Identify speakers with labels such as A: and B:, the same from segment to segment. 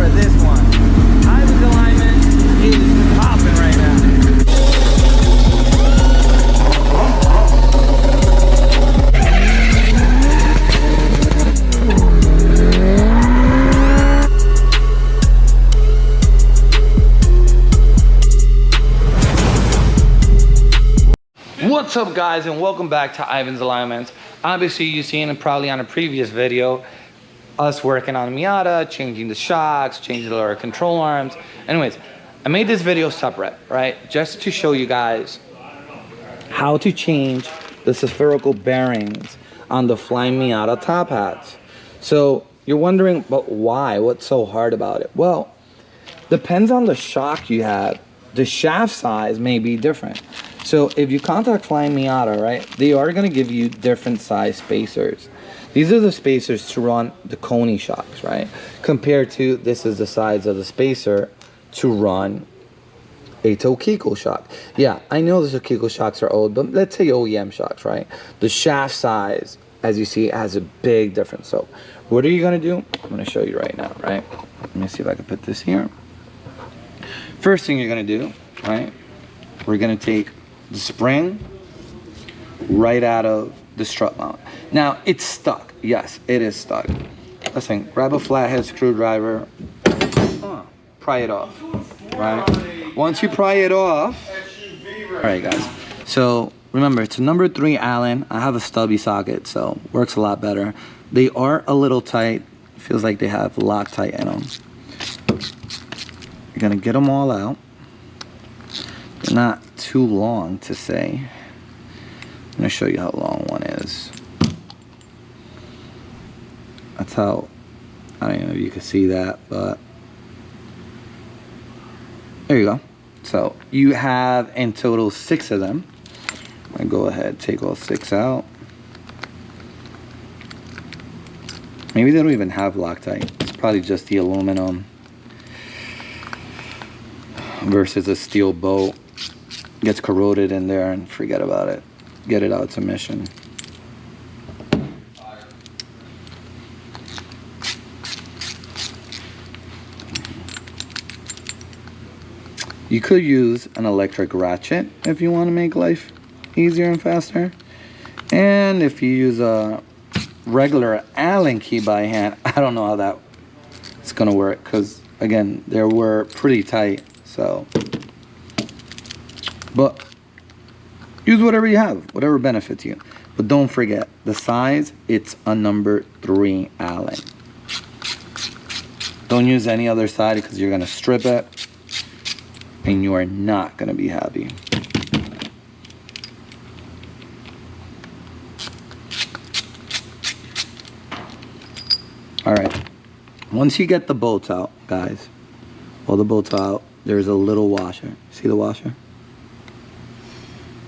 A: for this one. Ivan's alignment is popping right now. What's up guys, and welcome back to Ivan's Alignments. Obviously you've seen it probably on a previous video, us working on Miata, changing the shocks, changing our control arms. Anyways, I made this video separate, right? Just to show you guys how to change the spherical bearings on the Flying Miata top hats. So you're wondering, but why? What's so hard about it? Well, depends on the shock you have. The shaft size may be different. So if you contact Flying Miata, right, they are going to give you different size spacers. These are the spacers to run the Coney shocks, right? Compared to, this is the size of the spacer to run a Tokiko shock. Yeah, I know the Tokiko shocks are old, but let's say OEM shocks, right? The shaft size, as you see, has a big difference. So what are you going to do? I'm going to show you right now, right? Let me see if I can put this here. First thing you're going to do, right, we're going to take the spring right out of the strut mount. Now it's stuck. Yes, it is stuck. Listen, grab a flathead screwdriver, pry it off, right? Once you pry it off, all right guys, so remember it's a number 3 Allen. I have a stubby socket, so works a lot better. They are a little tight. Feels like they have Loctite in them. You're gonna get them all out. They're not too long to say. I'm gonna show you how long one is. That's how, I don't know if you can see that, but there you go. So you have in total 6 of them. I'm gonna go ahead, take all 6 out. Maybe they don't even have Loctite. It's probably just the aluminum versus a steel bolt. Gets corroded in there and forget about it. Get it out to mission. You could use an electric ratchet if you want to make life easier and faster. And if you use a regular Allen key by hand, I don't know how that it's gonna work, because again, they were pretty tight. So, but use whatever you have, whatever benefits you. But don't forget, the size, it's a number 3 Allen. Don't use any other side because you're gonna strip it and you are not gonna be happy. All right, once you get the bolts out, guys, all the bolts out, there's a little washer. See the washer?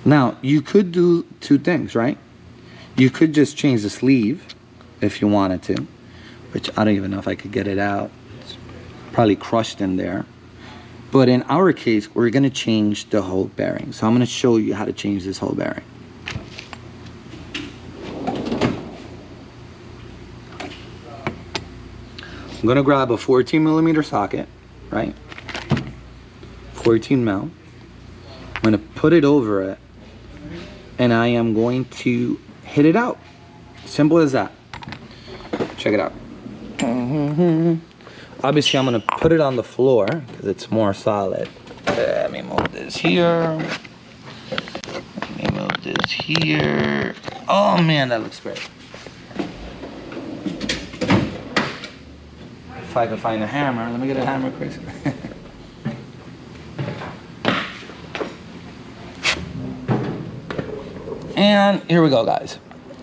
A: Now, you could do 2 things, right? You could just change the sleeve if you wanted to, which I don't even know if I could get it out. It's probably crushed in there. But in our case, we're gonna change the whole bearing. So I'm gonna show you how to change this whole bearing. I'm gonna grab a 14mm socket, right? 14 mil. I'm gonna put it over it, and I am going to hit it out. Simple as that. Check it out. Obviously, I'm gonna put it on the floor because it's more solid. Let me move this here. Let me move this here. Oh man, that looks great. If I can find a hammer, let me get a hammer quick. And here we go, guys.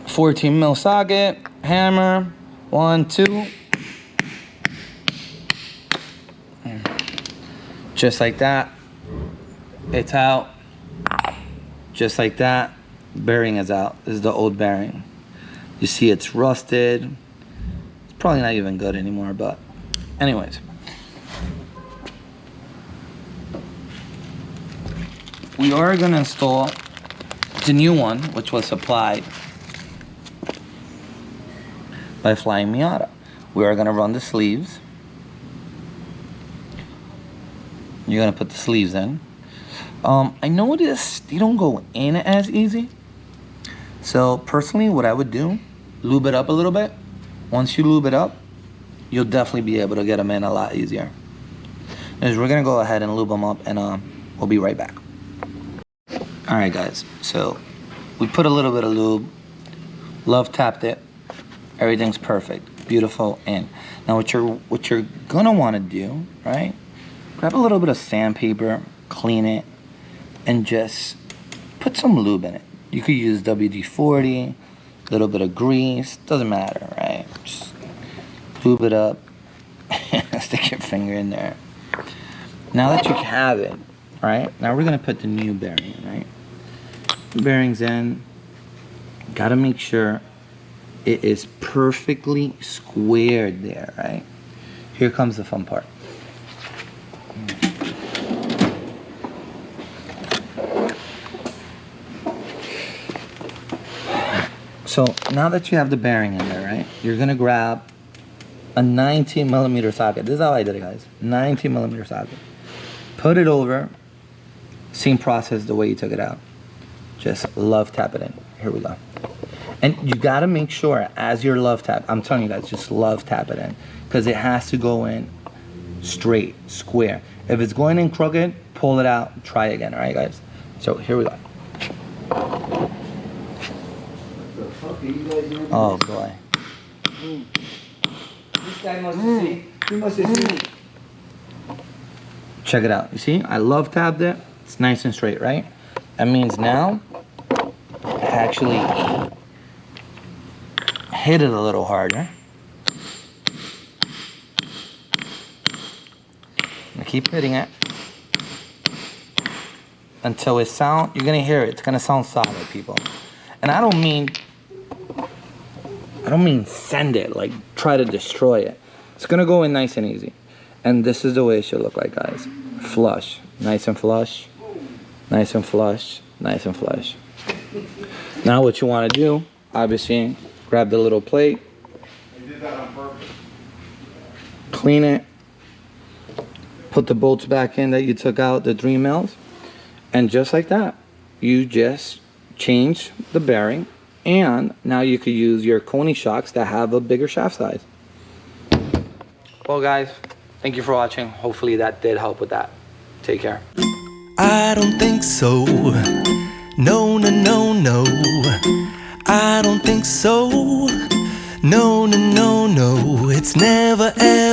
A: 14mm socket, hammer, 1, 2. Just like that. It's out. Just like that. Bearing is out. This is the old bearing. You see it's rusted. It's probably not even good anymore, but anyways. We are gonna install the new one, which was supplied by Flying Miata. We are gonna run the sleeves you're gonna put the sleeves in. I noticed they don't go in as easy. So personally, what I would do, lube it up a little bit. Once you lube it up, you'll definitely be able to get them in a lot easier. Because we're gonna go ahead and lube them up, and we'll be right back. All right, guys. So we put a little bit of lube. Love tapped it. Everything's perfect, beautiful in. Now what you're gonna want to do, right? Grab a little bit of sandpaper, clean it, and just put some lube in it. You could use WD-40, a little bit of grease, doesn't matter, right? Just lube it up, stick your finger in there. Now that you have it, right? Now we're gonna put the new bearing in, right? The bearing's in. Gotta make sure it is perfectly squared there, right? Here comes the fun part. So now that you have the bearing in there, right? You're gonna grab a 19mm socket. This is how I did it, guys. 19mm socket. Put it over. Same process the way you took it out. Just love tap it in. Here we go. And you gotta make sure as your love tap, I'm telling you guys, just love tap it in. Because it has to go in straight, square. If it's going in crooked, pull it out, try again, all right, guys? So here we go. Oh boy. This guy must have seen. He must have seen. Check it out. You see, I love tapped it. It's nice and straight, right? That means now I actually hit it a little harder. I keep hitting it until it sound. You're gonna hear it. It's gonna sound solid, people. And I don't mean send it, like try to destroy it. It's gonna go in nice and easy. And this is the way it should look like, guys. Flush, nice and flush, nice and flush, nice and flush. Now what you wanna do, obviously, grab the little plate. You did that on purpose. Clean it. Put the bolts back in that you took out, the 3 mils. And just like that, you just change the bearing. And now you could use your Coney shocks that have a bigger shaft size. Well, guys, thank you for watching. Hopefully that did help with that. Take care.
B: I don't think so. No, no, no, no. I don't think so. No, no, no, no. It's never ever.